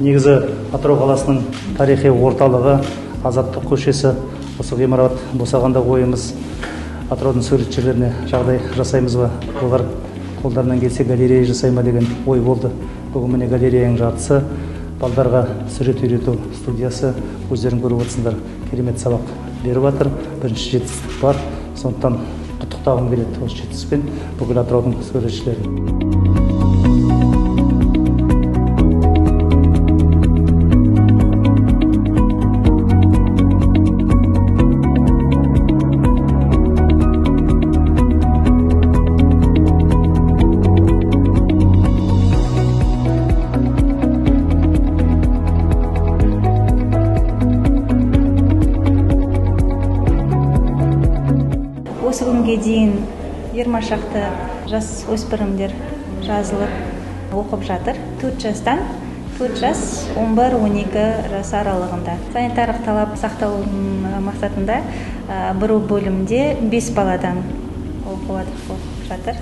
Негізі Атырау қаласының тарихи орталығы Азаттық көшесі, осы ғимарат босағанда ойымыз Атыраудың суретшілеріне жағдай жасаймыз ба, олар қолдарынан келсе галерея жасай ма деген ой болды. Бүгін міне галереяның жартысы, балдарға сурет үйрету студиясы, өздерің көріп отырсыңдар, керемет сабақ беріп жатыр. Бірінші жетістік бар, сондықтан құттықтағым келеді осы жетістікпен бүкіл Атыраудың суретшілерін. Осы күнге дейін 20 шақты жас өспірімдер жазылып оқып жатыр. 4 жастан 4 жас 11-12 жас аралығында. Санитарлық талап сақталу мақсатында бір бөлімде 5 баладан оқып жатыр.